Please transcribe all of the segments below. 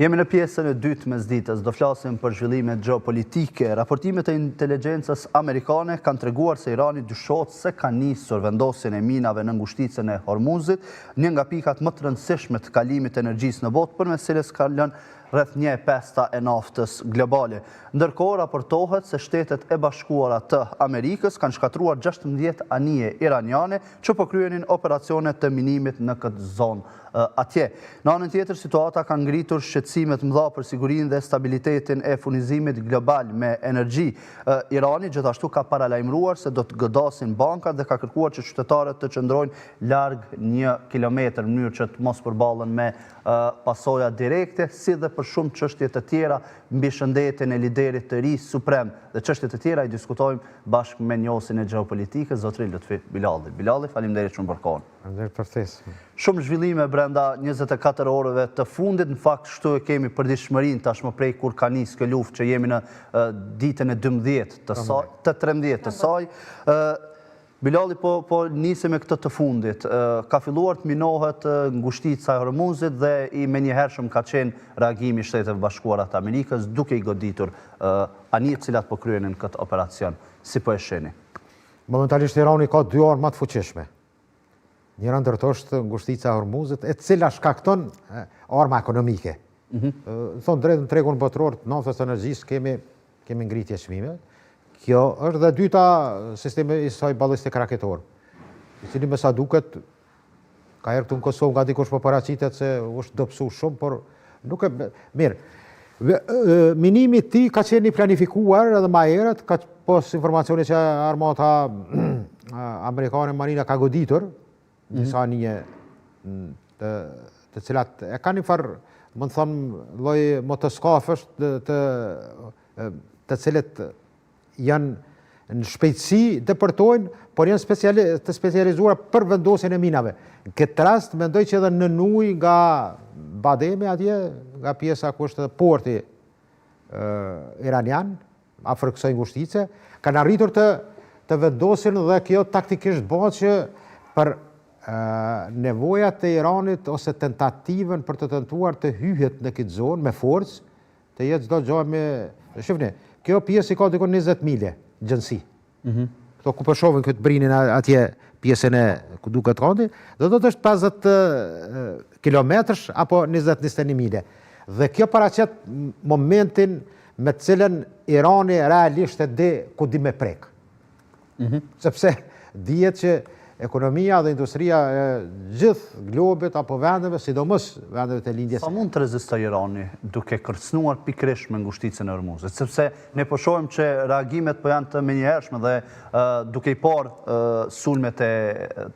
Jemi në pjesën e dytë mesditës, do flasim për zhvillimet gjeopolitike. Raportimet e inteligjencës amerikane kanë treguar se Irani dyshohet se ka nisur vendosjen e minave në ngushticën e Hormuzit, një nga pikat më të rëndësishme të kalimit të energjisë në botë, përmes cilës ka lënë rreth 1/5 e naftës globale. Ndërkohë raportohet se Shtetet e Bashkuara të Amerikës kanë shkatruar 16 anije iraniane që po kryenin operacione të minimit në këtë zonë atje. Në anën tjetër, situata ka ngritur shqetësime të mëdha për sigurinë dhe stabilitetin e furnizimit global me energji. Irani gjithashtu ka paralajmëruar se do të godasin bankat dhe ka kërkuar që qytetarët të qëndrojnë larg 1 kilometër në mënyrë që të mos përballen me pasoja direkte, si dhe për shumë çështje të tjera mbi shëndetin e liderit të ri suprem dhe çështje të tjera i diskutojmë bashkë me njohësin e gjeopolitikës, zotri Lutfi Bilali. Bilali, faleminderit shumë për kohën. Faleminderit për ftesën. Shumë zhvillime brenda 24 orëve të fundit, në fakt shtu e kemi përditshmërinë tashmë prej kur ka nisë kjo luftë që jemi në ditën e 12 të 13 të saj. Bilali, po nisi me këtë të fundit. Ka filluar të minohet ngushtica e Hormuzit dhe i menjëhershëm ka qenë reagimi i Shteteve Bashkuara të Amerikës duke i goditur anijet cilat po kryenin këtë operacion. Si po e shihni? Momentalisht Irani ka 2 arma të fuqishme. Njëra ndër to është ngushtica e Hormuzit, e cila shkakton arma ekonomike. Thonë drejtën tregun botror të naftës së energjisë kemi ngritje çmime. Kjo është dhe dyta sistemi i saj ballistik raketor, i cili me sa duket ka herë këtu në Kosovë nga dikush po paraqitet se është dobësu shumë, por nuk e mirë. Minimi i tij ka qenë i planifikuar edhe më herët, ka pas informacione që armata amerikane Marina ka goditur disa anije të cilat e kanë një farë, më të thonë, lloj motoskafësh të cilët janë në shpejtësi depërtojnë, por janë të specializuara për vendosjen e minave. Në këtë rast, mendoj që edhe në ujë nga Bademi atje, nga pjesa ku është porti iranian, afër kësaj ngushtice, kanë arritur të vendosin dhe kjo taktikisht bëhet që për nevojat e Iranit ose tentativën për të tentuar të hyhet në këtë zonë me forcë, të jetë çdo gjë me shifni. Kjo pjesë i ka dikon 20 mile gjënsi. Këto ku përshovën këtë brinin atje pjesën e ku duket randi, do të është 50 kilometrësh apo 20-21 mile. Dhe kjo paraqet momentin me cilën Irani realisht e di ku di me prek. Sepse dihet që ekonomia dhe industria e gjithë globit apo vendeve, sidomos vendeve të lindjes. Sa mund të rezistojë Irani duke kërcënuar pikërisht me ngushticën e Hormuzit? Sepse ne po shohim që reagimet po janë të menjëhershme dhe duke i parë sulmet e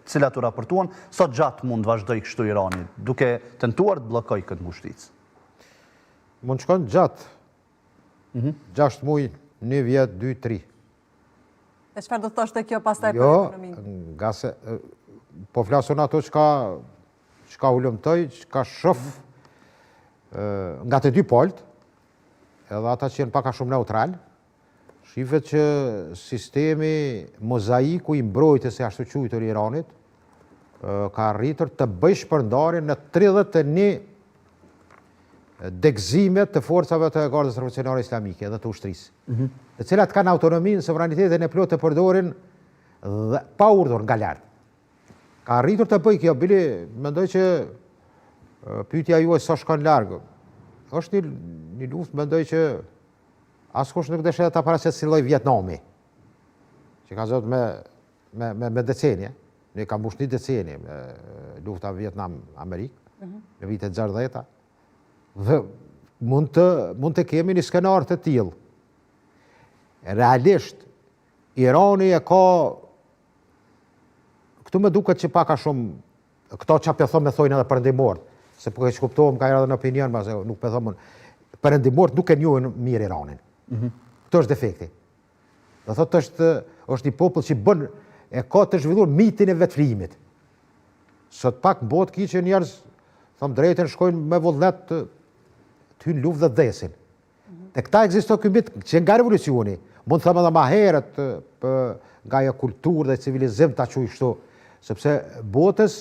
cilat u raportuan, sa gjatë mund vazhdoj kështu Irani duke tentuar të bllokojë këtë ngushticë? Mund shkon gjatë. 6 muaj, 1 vjet, 2, 3. E çfarë do të thoshte kjo pastaj për ekonominë? Jo, nga se po flasun ato çka ulëmtoj, çka shoh nga të dy palët, edhe ata që janë pak a shumë neutral, shifet që sistemi mozaiku i mbrojtjes së ashtu quajtur i Iranit ka arritur të bëjë shpërndarjen në 31 degëzime të forcave të Gardës Revolucionare Islamike dhe të ushtrisë, të cilat kanë autonominë, sovranitetin e plotë të përdorin dhe pa urdhër nga lart. Ka arritur të bëjë kjo, bili mendoj që pyetja juaj sa shkon larg. Është një luftë mendoj që askush nuk dëshiron ta paraqet si lloj Vietnami, që ka zot me decenie. Ne kam mbush një decenie me lufta Vietnam-Amerikë në vitet 60-ta. Dhe mund të kemi një skenar të tillë. Realisht, Irani e ka, këtu me duket që pak a shumë, këto që me thojnë edhe perëndimort, se po e shkuptohem ka edhe në opinion, ma se nuk pe thomë, perëndimort nuk e njohin mirë Iranin. Këto është defekti. Dhe thotë është një popull që bën, e ka të zhvilluar mitin e vetëflijimit. Sot pak në botë ki që njerëz, thëmë drejten, shkojnë me vullnet të hynë luftë dhe desin. Te këta ekziston ky mit që nga revolucioni, mund të thëmë edhe ma herët nga jo kulturë dhe civilizim ta quaj kështu, sepse botës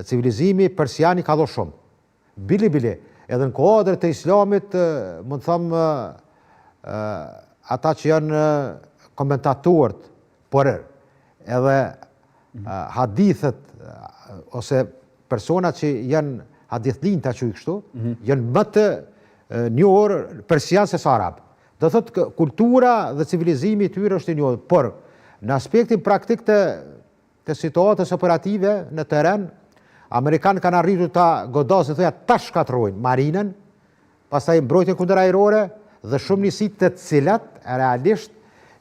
civilizimi persiani ka dho shumë. Bili, edhe në kuadër të islamit, mund të thëmë, ata që janë komentatorët, por edhe hadithet, ose persona që janë hadithlinta që i kështu, janë më të njohur persian se sa arab. Do thotë kultura dhe civilizimi i tyre është i njohur, por në aspektin praktik të situatës operative në teren, Amerikanë kanë arritur ta godasin, thoya ta shkatrojnë marinën, pastaj mbrojtjen kundër ajrore dhe shumë njësit të cilat realisht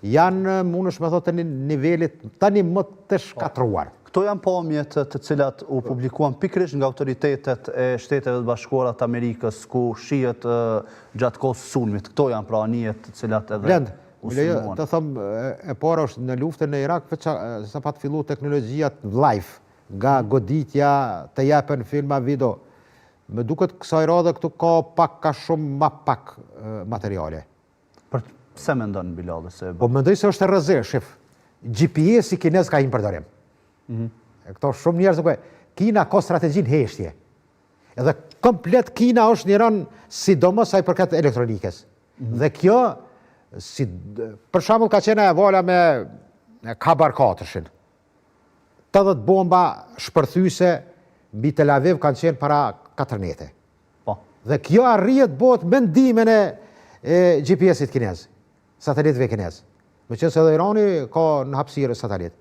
janë mundesh me thotë në nivelit tani më të shkatruar. Këto janë pamjet të cilat u publikuan pikërisht nga autoritetet e Shteteve të Bashkuara të Amerikës ku shihet gjatë kohës së sulmit. Këto janë pra anijet të cilat edhe u sulmuan. Të thëmë, e para është në luftën në Irak, sa pa të fillu teknologjia live, nga goditja të jepen filma video. Me duket kësaj radhe këtu ka shumë ma pak materiale. Pse mendon Bilal se? Po mendoj se është e rrezikshme, shif. GPS i kinez ka një përdorim. Këto shumë njerëz nuk e. Kina ka strategjinë heshtje. Edhe komplet Kina është njëron sidomos sa i përket elektronikës. Dhe kjo për shembull ka qenë e vala me Kabar 4-shin. 80 bomba shpërthyese mbi Tel Aviv kanë qenë para 4 nete. Dhe kjo arrihet bëhet me ndimin e GPS-it kinez, satelitëve kinez. Me qenë se edhe Irani ka në hapësirë satelit.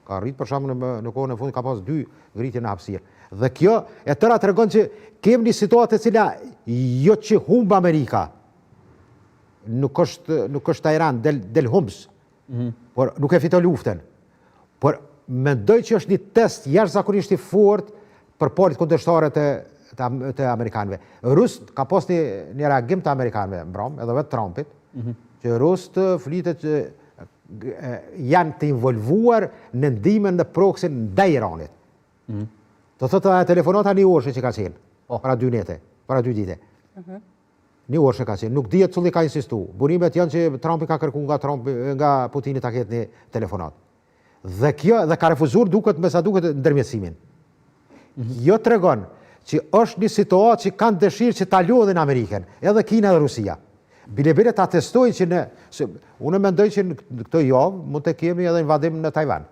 Ka arrit për shembull në kohën e fundit ka pas 2 ngritje në hapësirë. Dhe kjo e tëra tregon që kemi një situatë e cila jo që humb Amerika. Nuk është Tajran del humbs. Por nuk e fiton luftën. Por mendoj që është një test jashtëzakonisht i fortë për palët kundërshtare të Amerikanëve. Rusët ka pas një reagim të Amerikanëve, edhe vetë Trumpit, që Rusët flitet që janë të involvuar në ndihmën në proksin ndaj Iranit. Do thotë telefonata një orëshe që ka qenë, para 2 nete, para 2 dite. Një orëshe ka qenë, nuk dihet cili ka insistu. Burimet janë që Trumpi ka kërku nga Putini ta ketë një telefonat. Dhe ka refuzuar duket me sa duket ndërmjetësimin. Jo tregon që është një situatë që kanë dëshirë që ta lodhin Amerikën, edhe Kina dhe Rusia. Bile ta testojnë që unë mendoj që në këtë javë mund të kemi edhe invadim në Tajvan.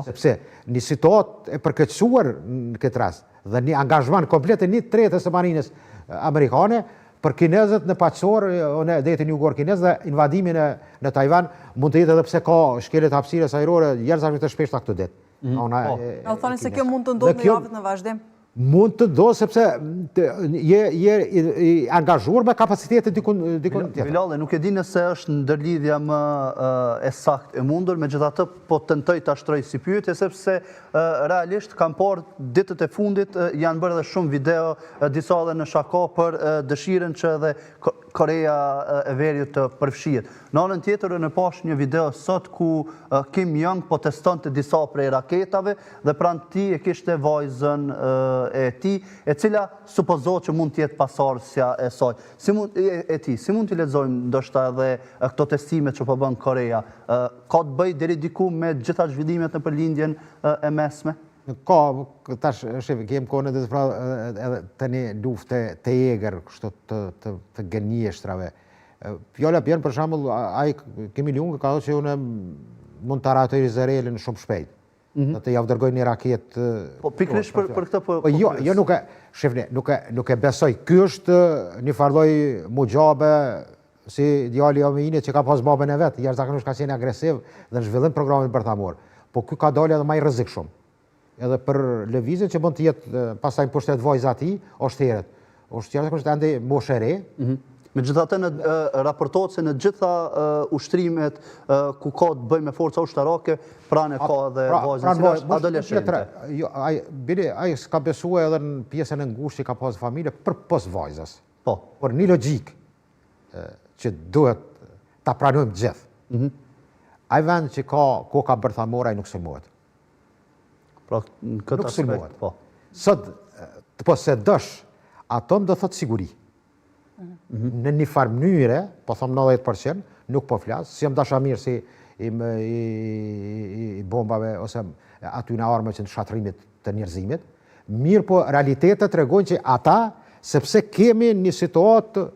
Sepse një situatë e përkeqësuar në këtë rast dhe një angazhman komplet e 1/3 së marinës amerikane për kinezët në paqësor, në detin jugor kinez dhe invadimin në Tajvan mund të jetë edhe pse ka shkelet hapësirës ajrore jashtëzakonisht të shpeshta këtë ditë. U thoni se kjo mund të ndodhë në javët në vazhdim? Mund të ndodhë sepse je angazhuar me kapacitetet dikun tjetër. Bilal, nuk e di nëse është ndërlidhja më e saktë e mundur, megjithatë po tentoj ta shtroj si pyetje sepse realisht kam parë ditët e fundit janë bërë edhe shumë video, disa edhe në shako për dëshirën që edhe Korea e Veriut të përfshihet. Në anën tjetër në pash një video sot ku Kim Jong po testonte disa prej raketave dhe pranë tij e kishte vajzën e tij, e cila supozohet që mund të jetë pasardhësja e saj. Si mund t'i lexojmë ndoshta edhe këto testime që po bën Korea? Ka të bëjë deri diku me gjitha zhvillimet në përlindjen e mesme? Ka, tash, kemë kone edhe të një lufte të eger, kështu të gënjeshtrave. Fjalla pjenë, për shambull, kemi ljungë, ka që une mund të ratoj Izraelin shumë shpejt. Të javë dërgoj një raket... Po, pikrish për këtë për... Jo, nuk e besoj. Ky është një farloj Mujabe, si djali Omejinit që ka pas babën e vetë, jashtëzakonisht ka qenë agresiv dhe në zhvillim programin bërthamor. Po ky ka dalë edhe më i rrezik shumë. Edhe për lëvizjen që mund të jetë pastaj pushtet vajza ati, është heret. Është jashtëzakonisht ende moshë e re. Megjithatë raportohet se në gjitha ushtrimet ku ka të bëjë me forca ushtarake, pranë ka edhe vajzën si adoleshente. Ai s'ka besuar edhe në pjesën e ngushtë që ka pas familje për pos vajzës. Po. Por një logjik që duhet ta pranojmë gjithë. Ai vend që ka koka bërthamore ai nuk sulmohet. Pra në këtë aspekt, po. Sot të posedosh atom do thot siguri. Në një farë mënyre, po thom 90%, nuk po flas, si jam dashamirë si i bombave ose aty në armë që në shatrimit të njerëzimit, mirë po realitetet tregojnë që ata sepse kemi një situatë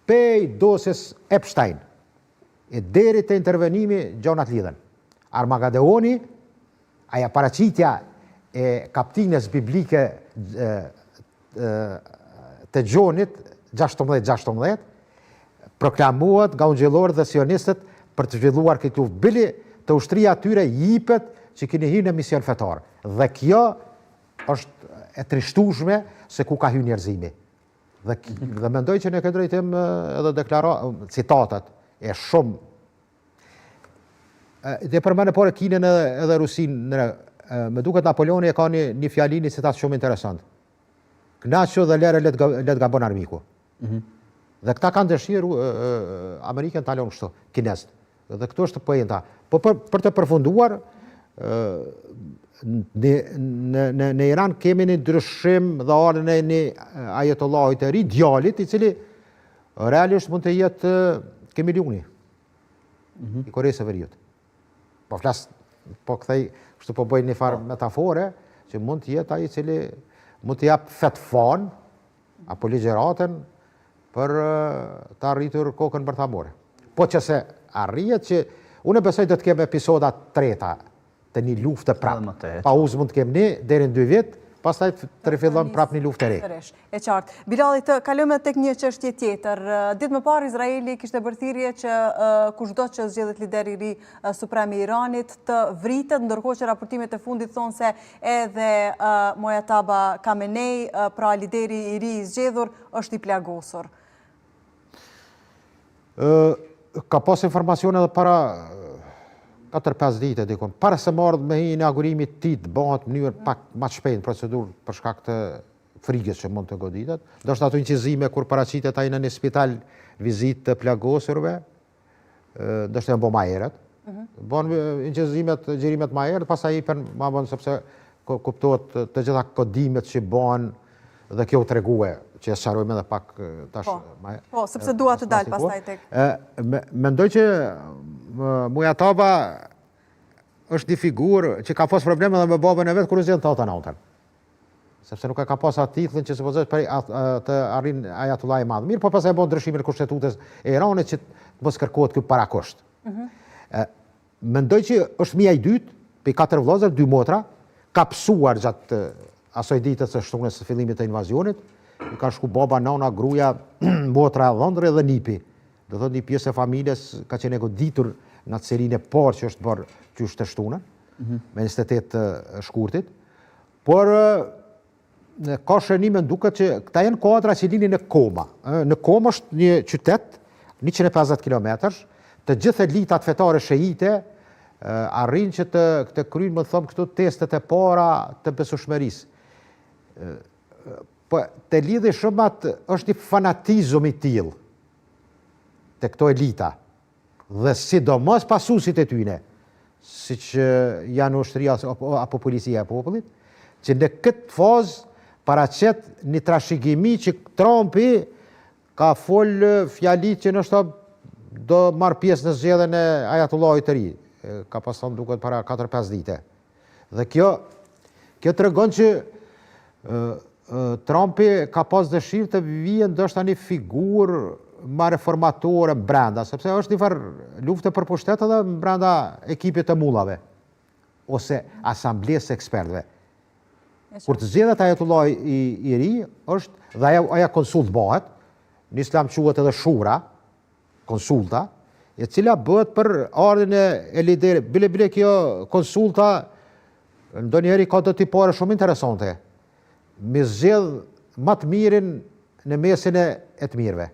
pej dosjes Epstein, e deri të intervenimi gjonat lidhen. Armagadeoni, aja paraqitja e kaptines biblike të gjonit 16-16, proklamuat nga ungjillorët dhe sionistët për të zhvilluar këtë luftë. Bili të ushtria atyre jipet që keni hyrë në mision fetar. Dhe kjo është e trishtueshme se ku ka hyrë njerëzimi. Dhe mendoj që në këtë drejtim edhe citatat e shumë. Dhe për më në pore Kinën edhe Rusinë, me duket Napoleoni e ka një fjali, një citat shumë interesant. Knaqo dhe lere let gabon armiku. Dhe këta kanë dëshirë Amerikën të alon kështu, kinest. Dhe këtu është poenta. Po për të përfunduar, në Iran kemi një ndryshim dhe ardhën e një ajetollahit të ri, djalit, i cili realisht mund të jetë Kim-il-juni, i Koreas së Veriut. Po flas, po kthej, kështu po bëj një farë metafore, që mund të jetë ai i cili mund të jap fetfan apo ligjëratën për të arritur kokën bërthamore. Po që se arrijet që unë besoj do të kem episoda treta të një lufte prapë. Pauzë mund të kem një deri në 2 vjet, pastaj të rifillon prapë një luftë e re. E qartë. Bilali, të kalojmë tek një çështje tjetër. Ditë më parë Izraeli kishte bërthirrje që kushdo që zgjedhet lideri i ri suprem i Iranit të vritet, ndërkohë që raportimet e fundit thonë se edhe Mojtaba Khamenei, pra lideri i ri i zgjedhur, është i plagosur. Ka pas informacione edhe para 4-5 dite dikon. Para se marrë me inaugurimit ti të bëhet në mënyrë pak më shpejt procedurë për shkak të frikës që mund të goditet. Do është ato incizime kur paraqitet ai në një spital vizitë të plagosurve, do është janë bo ma herët. Bon incizimet, gjerimet ma herët, pastaj ipen ma bon sepse kuptohet të gjitha kodimet që bën dhe kjo u tregue që e sqarojmë edhe pak tash. Po, sepse dua të dalë pastaj tek. Mendoj që Mojtaba është një figurë që ka pas probleme edhe me babën e vet kur u zgjedh tata natën. Sepse nuk e ka pas atë titullin që supozohet për të arrin Ajatullah i Madh. Mirë, po pastaj bën ndryshimin e kushtetutës e Iranit që mos kërkohet ky parakusht. Mendoj që është mia i dytë, pe 4 vëllezër, 2 motra, ka psuar gjatë asoj ditës së shtunës së fillimit të invazionit. I ka shku baba, nona, gruaja, motra, dhëndre dhe nipi. Do thotë një pjesë e familjes ka qenë e goditur në atë serinë e parë që është bërë qysh të shtunën, me 28 shkurtit. Por ka shënime duket që këta janë kuadra që linin në Koma. Në Koma është një qytet 150 kilometrash, të gjithë elitat fetare shiite arrin që të kryjnë, më thëmë këtu, testet e para të besueshmërisë. Po të lidhi shumë atë është një fanatizëm i tillë të këto elita dhe sidomos pasuesit e tyre, siç janë ushtria apo policia e popullit, që në këtë fazë paraqet një trashëgimi që Trumpi ka fol fjali që nështë do marrë pjesë në zgjedhjen e Ajatullahit të ri, ka pas thënë duket para 4-5 dite. Dhe kjo tregon që Trumpi ka pas dëshirë të vijë ndoshta një figurë ma reformatore brenda, sepse është një farë luftë për pushtet edhe brenda ekipit të mullave, ose asamblesë ekspertëve. Kur të zgjedhet Ajatullah i ri, është dhe aja konsult bëhet, në islam quhet edhe shura, konsulta, e cila bëhet për ardhin e liderit. Bile kjo konsulta ndonjëherë ka të tipare shumë interesante. Me zgjedh më të mirin në mesin e të mirëve.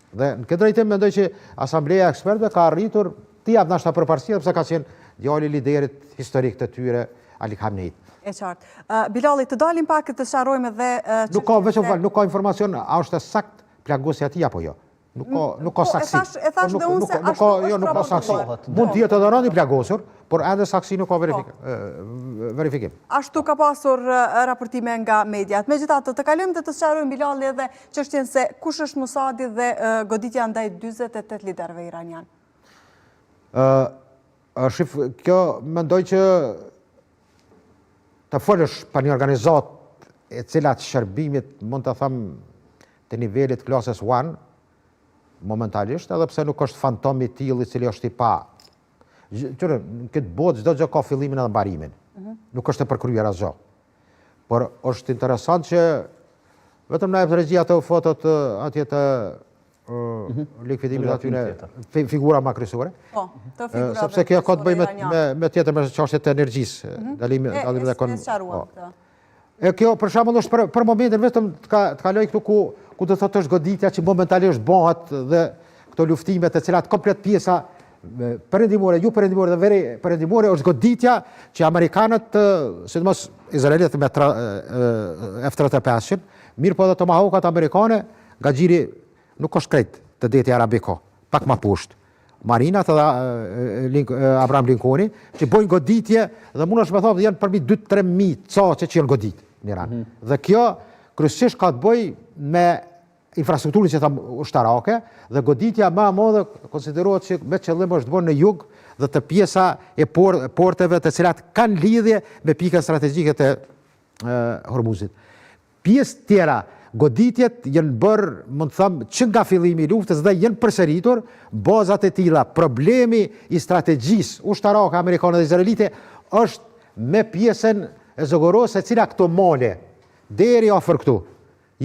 Dhe në këtë drejtim mendoj që Asambleja e Ekspertëve ka arritur të jap ndoshta përparësi sepse ka qenë djali i liderit historik të tyre, Ali Khamenei. E qartë. Bilali, të dalim pak të sqarojmë edhe nuk ka informacion a është sakt plagosja e tij apo jo. Nuk ka saksi. E thash dhe unë se nuk ka saksi. Mund të jetë edhe rënë i plagosur, por ende saksi nuk ka verifikim. Ashtu ka pasur raportime nga mediat. Megjithatë, të kalojmë të sqarojmë Bilali edhe çështjen se kush është Mosadi dhe goditja ndaj 48 liderëve iranian. Kjo mendoj që të folësh për një organizatë e cilat shërbimit mund të thëmë të nivelit klasës 1, momentalisht, edhe pse nuk është fantom i tillë i cili është i pa. Qërë, në këtë botë çdo gjë ka fillimin edhe mbarimin. Nuk është e përkryer asgjë. Por është interesant që vetëm na e regjia ato fotot atje të likvidimit aty në figura ma kryesore. Po, të figurave. Sepse kjo ka të bëjë me tjetër me çështjet e energjisë, dalim dhe E kjo për shembull është për momentin vetëm të kaloj këtu ku do thotë është goditja që momentalisht bëhet dhe këto luftime të cilat komplet pjesa perëndimore, ju perëndimore dhe veri perëndimore është goditja që amerikanët, sidomos izraelitët me F-35, mirë po edhe Tomahawkat amerikane, nga gjiri nuk është krejt të deti arabiko, pak ma poshtë. Marinat edhe Abraham Lincolni, që bojnë goditje dhe mund është me thonë janë përmi 2-3 mijë caqe që janë godit në Iran. Dhe kjo kryesisht ka të bëj me infrastrukturën që thamë ushtarake dhe goditja më e madhe konsiderohet që me qëllim është bërë në jug dhe të pjesa e porteve të cilat kanë lidhje me pikën strategjike të Hormuzit. Pjesë tjera goditjet janë bërë, mund të thëmë, që nga fillimi i luftës dhe janë përsëritur bazat e tilla. Problemi i strategjisë ushtarake amerikane dhe izraelite është me pjesën e Zogorosë, e cila këto male deri afër këtu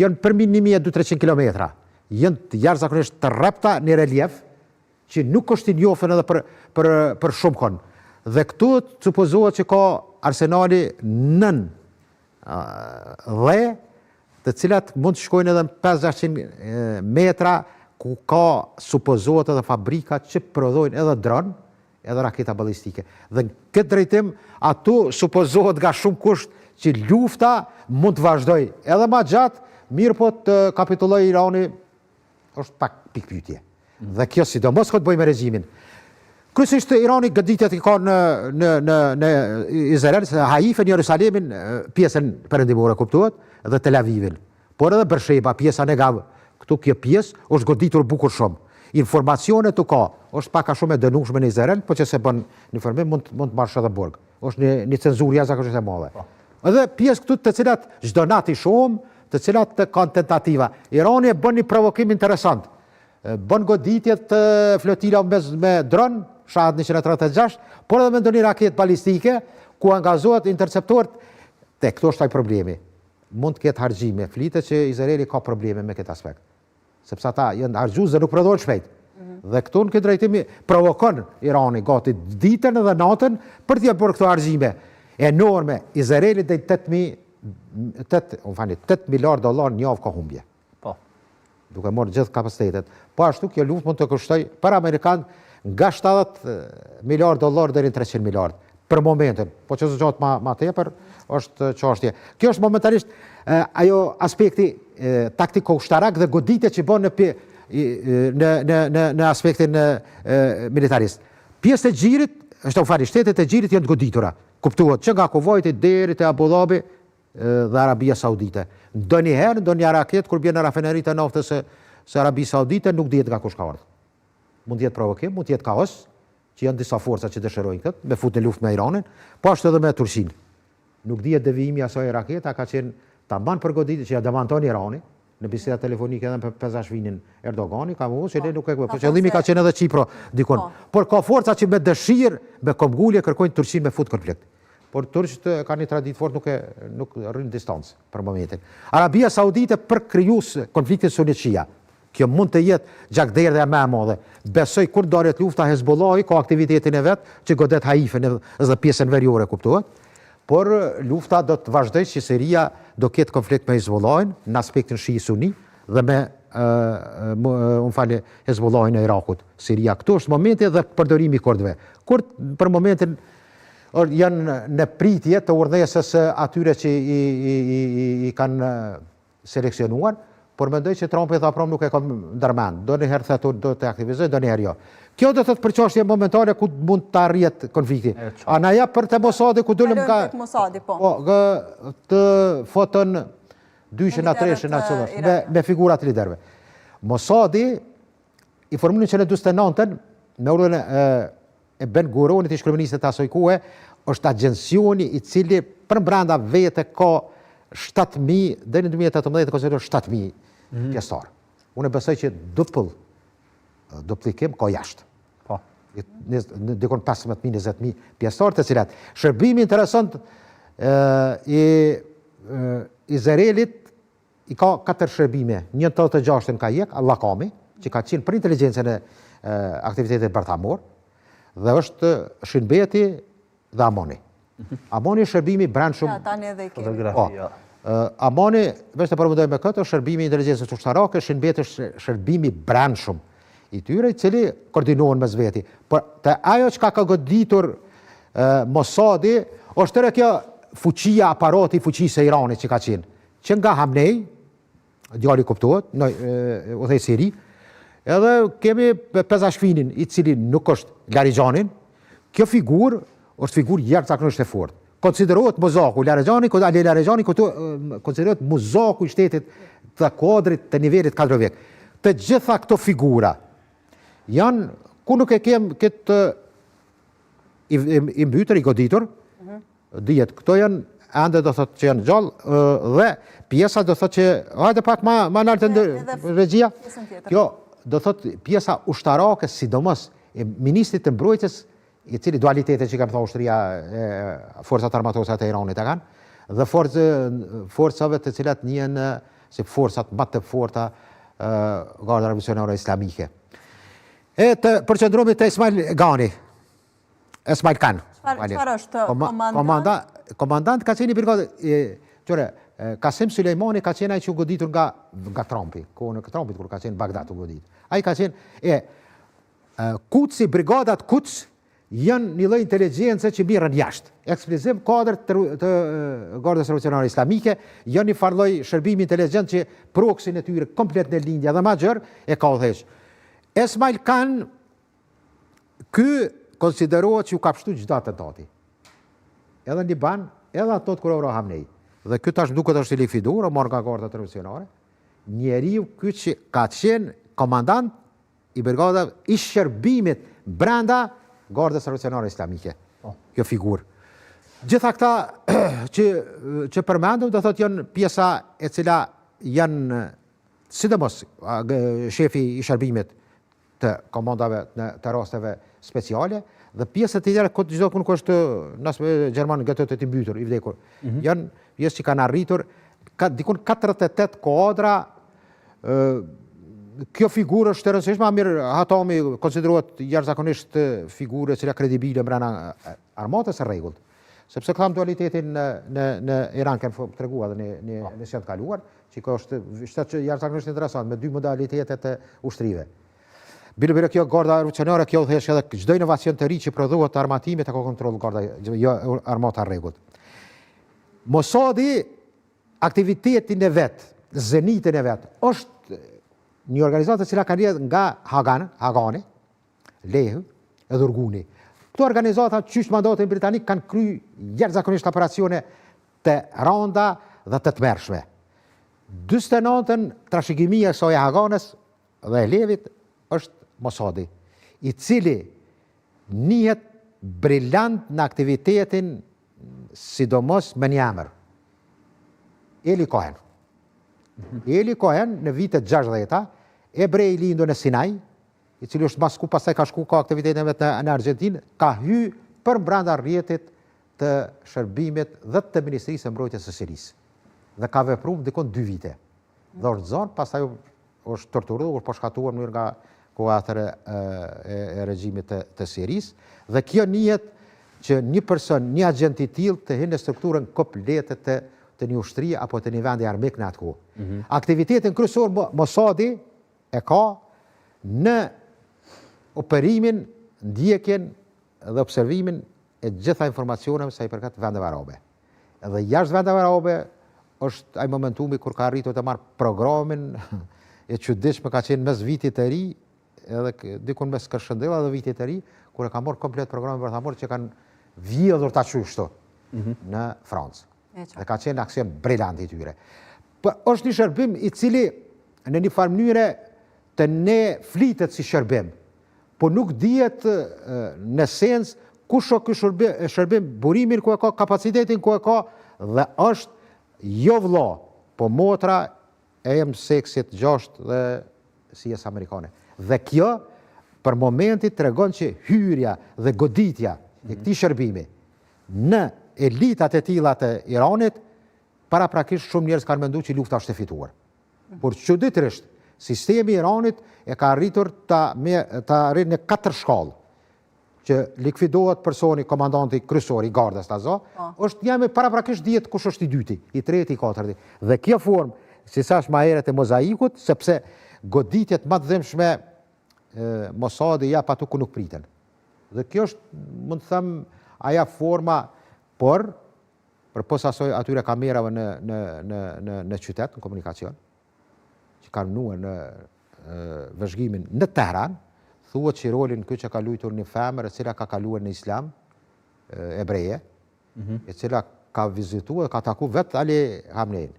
janë përmi 1200-300 kilometra. Janë të jashtëzakonisht të rrepta në relief që nuk është i njohur edhe për shumë kohë. Dhe këtu supozohet që ka arsenali nën dhe të cilat mund të shkojnë edhe në 500 metra, ku ka supozohet edhe fabrika që prodhojnë edhe dron, edhe raketa balistike. Dhe në këtë drejtim, ato supozohet nga shumë kusht që lufta mund të vazhdoj edhe ma gjatë, mirë po të kapitulloj Irani është pak pikpyetje. Dhe kjo sidomos ka të bëjë me regjimin. Kryesisht Irani goditjet i ka në Izrael, Haifën, Jerusalemin, pjesën perëndimore kuptohet, dhe Tel Avivin. Por edhe Bersheba, pjesa Negav, këtu kjo pjesë është goditur bukur shumë. Informacionet të ka, është pak a shumë e dënueshme në Izrael, po që se bën një formim mund të marrësh edhe burg. Është një cenzurë jashtëzakonisht e madhe. Edhe pjesë këtu të cilat çdo natë shumë, të cilat kanë tentativa. Irani e bën një provokim interesant. Bën goditjet të flotila me dron, Shahed 136, por edhe me ndonjë raketë balistike, ku angazohet interceptorët. Këtu është ai problemi. Mund të ketë harxime. Flitet që Izraeli ka probleme me këtë aspekt. Sepse ata janë harxhues dhe nuk prodhohen shpejt. Dhe këtu në këtë drejtim provokon Irani gati ditën edhe natën për t'ia bërë këto harxime enorme. Izraeli deri 8 miliard dollar në javë ka humbje. Po. Duke marrë gjithë kapacitetet. Po ashtu kjo luftë mund të kushtoj për amerikan nga 70 miliard dollar deri në 300 miliard për momentin. Po që zgjohet ma tepër është çështje. Kjo është momentalisht ajo aspekti taktiko ushtarak dhe goditja që bën në aspektin militarist. Pjesë e xhirit, shtetet e xhirit janë të goditura. Kuptohet që nga Kuvajti deri te Abu Dhabi dhe Arabia Saudite. Ndonjëherë raket kur bjen në rafineritë e naftës së Arabisë Saudite nuk dihet nga kush ka ardhur. Mund të jetë provokim, mund të jetë kaos, që janë disa forca që dëshirojnë këtë, me fut në luftë me Iranin, po ashtu edhe me Turqinë. Nuk dihet devijimi i asaj raketa, ka qenë tamam për goditje që ja demanton Irani, në biseda telefonike edhe me Pezashvinin Erdogani, ka thënë se ne nuk e kuptojmë. Qëllimi ka qenë edhe Çipro dikon. Por ka forca që me dëshirë, me komgulje kërkojnë Turqinë me fut konflikt. Por turqët kanë një traditë fort, nuk rrin distancë për momentin. Arabia Saudite për krijues konfliktin sunni-shia. Kjo mund të jetë gjakderdhja më e madhe. Besoj kur dalet lufta Hezbollahi ka aktivitetin e vet që godet Haifën dhe pjesën veriore kuptohet. Por lufta do të vazhdojë që Siria do ketë konflikt me Hezbollahin në aspektin shi-sunni dhe me Hezbollahin e Irakut. Siria këtu është momenti dhe përdorimi i kurdëve. Kur për momentin janë në pritje të urdhësës atyre që i kanë seleksionuar, por mendoj që Trumpi tha prom nuk e ka ndërmend. Donjëherë thotë do të aktivizoj, donjëherë jo. Kjo do të thotë për çështje momentale ku mund të arrihet konflikti. Ana ja për të Mossadi ku dolëm ka të foton dyshën atreshën me figurat të liderëve. Mossadi i formuar në 49-ën me urdhën e Ben Guronit, i shkryeministit të asaj kohe, është agjensioni i cili përbrenda vete ka 7.000, deri në 2018 konsiderohet 7.000 pjesëtar. Unë besoj që duplikim ka jashtë. Po. Dikon 15.000, 20.000 pjesëtar, të cilat shërbimi interesant i Izraelit i ka 4 shërbime. Një të 86 ka jek, Allakami, që ka qenë për inteligencën e aktivitetit bërthamor, dhe është Shin Beti dhe Amoni. Amoni shërbimi brendshëm. Ja, tani edhe i kemi. Fotografia. Amoni, veç të përmendoj me këtë, shërbimi i inteligencës ushtarake, Shin Beti është shërbimi brendshëm i tyre, i cili koordinohen mes veti. Por të ajo që ka goditur Mossadi, është tërë kjo fuqia, aparati, fuqisë e Iranit që ka qenë. Që nga Hamnej, djali kuptohet, u thej Siri, edhe kemi Pezashkinin, i cili nuk është Larijxhanin. Kjo figurë është figurë jashtëzakonisht e fortë. Konsiderohet muzaku, Larijxhani konsiderohet muzaku i shtetit të kodrit të nivelit 4 vek. Të gjitha këto figura janë, ku nuk e kem këtë i mbytër, i goditur, dijet, këto janë ende do thotë që janë gjallë, dhe pjesa do thotë që, hajde pak ma naltë në regjia, kjo do thotë pjesa ushtarake, sidomos e ministrit të mbrojtjes, i cili dualitetet që kam thënë ushtria forcat armatose të Iranit e kanë, dhe forcave të cilat njihen si forcat më të forta Garda Revolucionare Islamike. E të përqendrohemi te Ismail Khan. Çfarë është komandant? Komandant ka qenë i brigadë, Kasim Sulejmani ka qenë ai që u goditur nga Trumpi, kohën e Trumpit kur ka qenë Bagdad u godit. Ai ka qenë Quds, brigadat Quds janë një lloj inteligjencë që mirën jashtë. Ekskluziv kadër të Gardës Revolucionare Islamike janë një farë lloj shërbimi inteligjent që proksin e tyre komplet në lindje dhe ma gjërë e ka udhëheq. Ismail Khan, ky konsiderohet që u ka pështu çdo atentati. Edhe në Liban, edhe ato kur ora Hamnej. Dhe ky tash duket është i likviduar, marrë nga Garda Revolucionare. Njeriu ky që ka qenë komandant i brigadave i shërbimit brenda Gardës Revolucionare Islamike. Kjo figurë. Gjitha këta që përmendëm, do thotë janë pjesa e cila janë sidomos shefi i shërbimit të komandave të rasteve speciale, dhe pjesët të tjera këtë gjithë punë është nësë Gjerman gëtët të mbytur, i vdekur. Janë pjesë që kanë arritur, dikun 48 kuadra, kjo figurë është të rëndësishme, mirë Hatami konsiderohet jashtëzakonisht figurë e cila kredibile mbrana armatës së rregullt. Sepse këtam dualitetin në Iran kanë tregua dhe në sjatë kaluar, që është jashtëzakonisht interesant me 2 modalitetet të ushtrive. Bile kjo Garda Revolucionare, kjo udhëheq edhe çdo inovacion të ri që prodhohet të armatimit e ka kontroll Garda, jo armata rregullt. Mossadi, aktivitetin e vet, zenitin e vet, është një organizatë e cila ka rrjedhur nga Hagani, Lehu e Durguni. Këto organizata qysh mandatin britanik kanë kryer jashtëzakonisht operacione të rënda dhe të tmerrshme. 49-ën trashëgimia e saj Haganës dhe e Levit është Mossadi, i cili njihet brillant në aktivitetin sidomos me një emër. Eli Cohen. Eli Cohen në vitet 60-ta, ebrej i lindur në Sinaj, i cili është masku, pastaj ka shku ka aktivitetin vetë në Argentinë, ka hy për brenda rrjetit të shërbimit dhe të Ministrisë së Mbrojtjes së Sirisë. Dhe ka vepruar dikon 2 vite. Dhe është zonë, pastaj është torturuar, është shkatuar në nga koha e regjimit të Sirisë, dhe kjo njihet që një person, një agent i tillë të hynë në strukturën komplete të një ushtrie apo të një vendi armik në atë kohë. Aktivitetin kryesor Mossadi e ka në operimin, ndjekjen dhe observimin e gjitha informacioneve sa i përket vendeve arabe. Edhe jashtë vendeve arabe është ai momentumi kur ka arritur të marrë programin e çuditshme ka qenë mes vitit të ri, edhe dikun mes Kërshëndella dhe vitit të ri, kur e ka marrë komplet programin bërthamor që kanë vjedhur ta çështo në Francë. Dhe ka qenë aksion brillant i tyre. Po është një shërbim i cili në një farë mënyre të ne flitet si shërbim, po nuk dihet në sens kush është ky shërbim, burimin ku e ka, kapacitetin ku e ka, dhe është jo vëlla, po motra e M-seksit 6 dhe sijes amerikane. Dhe kjo, për momentit, tregon që hyrja dhe goditja e këtij shërbimi në elitat e tilla të Iranit, paraprakisht shumë njerëz kanë menduar që lufta është e fituar. Por çuditërisht, sistemi i Iranit e ka arritur ta arrijë në 4 shkallë, që likvidohet personi, komandanti kryesor i gardës tazo, është jam paraprakisht dihet kush është i dyti, i treti, i katërti. Dhe kjo formë, si thash më herët, e mozaikut, sepse goditjet më të dhimbshme Mossadi jap aty ku nuk priten. Dhe kjo është, mund të them, aja forma, por përpos asoj atyre kamerave në qytet, në komunikacion, që kanë nuar në vëzhgimin në Tehran, thuhet që rolin këtë që ka luajtur një femër e cila ka kaluar në islam ebreje, e cila ka vizituar, ka taku vetë Ali Khamenein.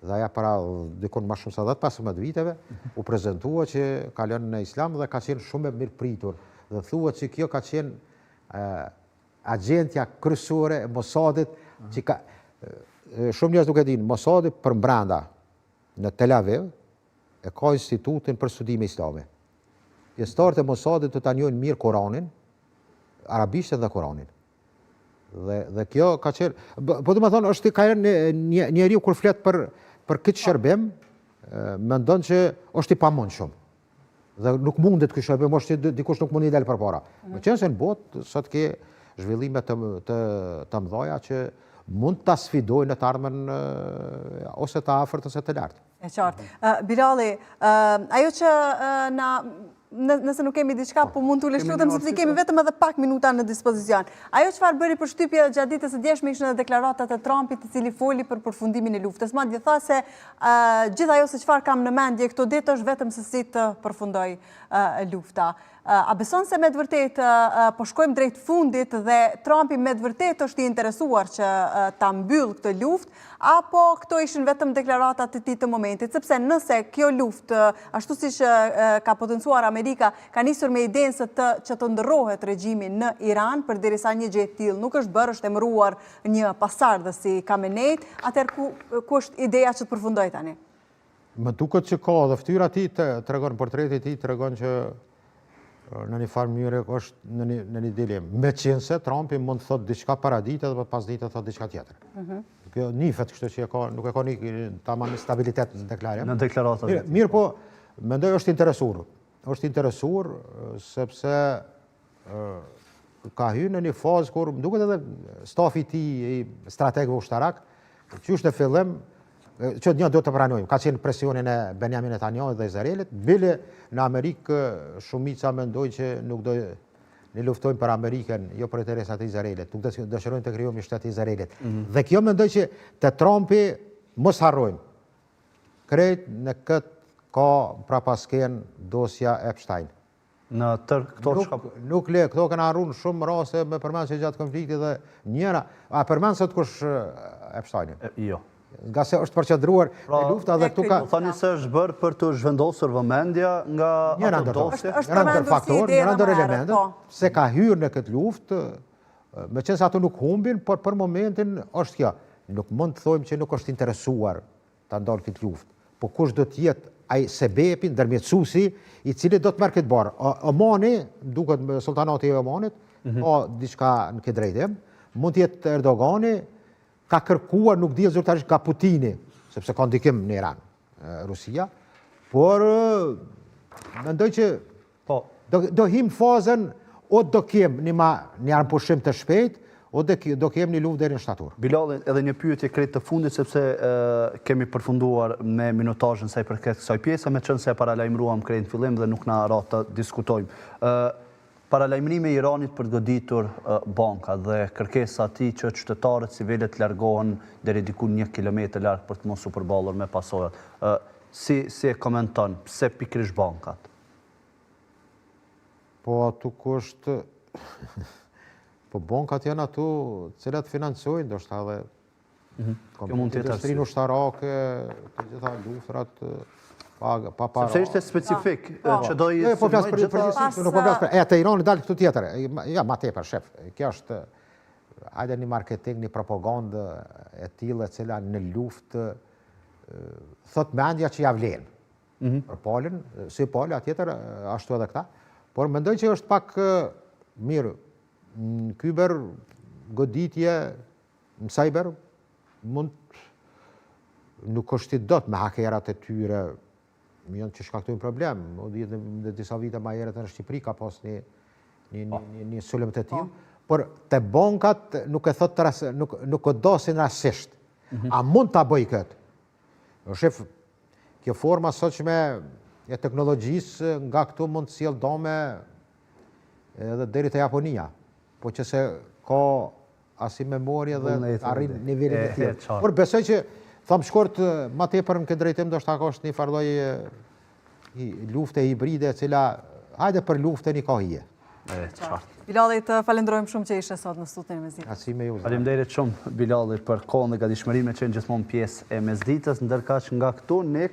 Dhe aja para dikon më shumë se 10-15 viteve u prezentua që ka lënë në islam dhe ka qenë shumë e mirë pritur. Dhe thuhet që kjo ka qenë agentja kryesore e Mossadit, që ka shumë njerëz nuk e dinë, Mossadi përbrenda në Tel Aviv e ka institutin për studime islame. Pjesëtarët e Mossadit të ta njohin mirë Koranin, arabishtën dhe Koranin. Dhe kjo ka qenë, po do të thonë, është ka një njeriu kur flet për këtë shërbim, mendon që është i pamundshëm. Dhe nuk mundet ky shërbim, është dikush nuk mundi dal përpara. Meqense në botë sot ke zhvillime të mëdha që mund ta sfidojnë në të ardhmen ose të afërt ose të lartë. E qartë. Bilali, ajo që nëse nuk kemi diçka, po mund t'u lështrutëm, sepse kemi vetëm edhe pak minuta në dispozicion. Ajo çfarë bëri përshtypje gjatë ditës së djeshme ishin edhe deklaratat e Trumpit, i cili foli për përfundimin e luftës. Madje tha se gjithë ajo se çfarë kam në mendje këto ditë është vetëm se si të përfundoj lufta. A beson se me të vërtet po shkojmë drejt fundit dhe Trumpi me të vërtet është i interesuar që ta mbyll këtë luftë, apo këto ishin vetëm deklaratat e tij të momentit, sepse nëse kjo luftë, ashtu siç ka potencuar Amerika, ka nisur me idenë që të ndërrohet regjimi në Iran, përderisa një gjë e tillë nuk është bërë, është emëruar një pasardhë si Khamenei, atëherë ku është ideja që të përfundoj tani? Më duket që ka dhe fytyra e tij tregon, portreti i tij tregon që në një farë mënyrë është në një dilemë. Meqense Trumpi mund të thotë diçka para dite dhe pas dite thotë diçka tjetër. Kjo nifet kështu që nuk e ka një tamam stabilitet në deklarim. Në deklaratat. Mirë, po mendoj është interesuar. Është interesuar sepse ka hyrë në një fazë kur më duket edhe stafi i tij, strategëve ushtarak, që është në fillim që një do të pranojmë, ka qenë presionin e Benjamin Netanyahu dhe Izraelit, bile në Amerikë shumica mendojnë që nuk do ne luftojmë për Amerikën, jo për interesat e Izraelit, nuk dëshirojnë të krijojmë një shtet të Izraelit. Dhe kjo mendoj që te Trumpi mos harrojmë. Krejt në këtë ka prapasken dosja Epstein. Në tërë këto çka nuk le, këto kanë harruar shumë raste me përmend se gjatë konfliktit dhe njëra, a përmend sot kush Epsteinin? Jo. Nga se është përqendruar në lufta dhe këtu ka thani se është bërë për të zhvendosur vëmendja nga ato dosje. Një ndër faktor, një ndër elementet, se ka hyrë në këtë luftë, meqense ato nuk humbin, por për momentin është kjo. Nuk mund të thojmë që nuk është interesuar ta ndalë këtë luftë, po kush do të jetë ai sebepi, ndërmjetësuesi, i cili do të merr këtë barë. Omani, duket sultanati i Omanit, ka diçka në këtë drejtim, mund të jetë Erdogani, ka kërkuar, nuk dihet zyrtarisht, ka Putini, sepse ka ndikim në Iran, Rusia, por mendoj që do him fazën o do kem një armpushim të shpejt, o do kem një luftë deri në shtator. Bilal, edhe një pyetje krejt të fundit, sepse kemi përfunduar me minutazhin sa i përket kësaj pjese, meqense e paralajmëruam krejt në fillim dhe nuk na ra të diskutojmë. Paralajmërimi i Iranit për të goditur banka dhe kërkesa ati që qytetarët civile të largohen deri diku 1 kilometër larg për të mos u përballur me pasojat. Si e komenton, pse pikërisht bankat? Po aty është po bankat janë ato cilat financojnë ndoshta edhe industrinë ushtarake, të gjitha luftrat pa para. Sepse ishte specifik që do i po flas për nuk po flas për te Irani dal këtu tjetër. Ja, ma tepër shef. Kjo është ajde një marketing, një propagandë e tillë e cila në luftë thot mendja që ja vlen. Për palën, si palë, atjetër ashtu edhe këta. Por mendoj që është pak mirë, në kyber, goditje, në cyber, nuk është i dot me hakerat e tyre, janë që shkaktojnë problem. Dhe disa vite ma herët në Shqipëri ka pas një sulm të tillë, por te bankat nuk e dosin rasisht. A mund ta bëj këtë? Shef, kjo forma sotshme e teknologjisë nga këtu mund të sjell dome edhe deri te Japonia. Po që se ka asi memorie dhe arrin nivelin e tillë. Por besoj që tham shkurt ma tepër në këtë drejtim do shta ka është një farloj lufte hibride e cila hajde për lufte një kohije. Bilali, të falenderojmë shumë që ishe sot në studion e Mesditës. Asi me ju. Faleminderit shumë Bilali për kohën dhe gatishmërinë që janë gjithmonë pjesë e Mesditës, ndërkaq nga këtu ne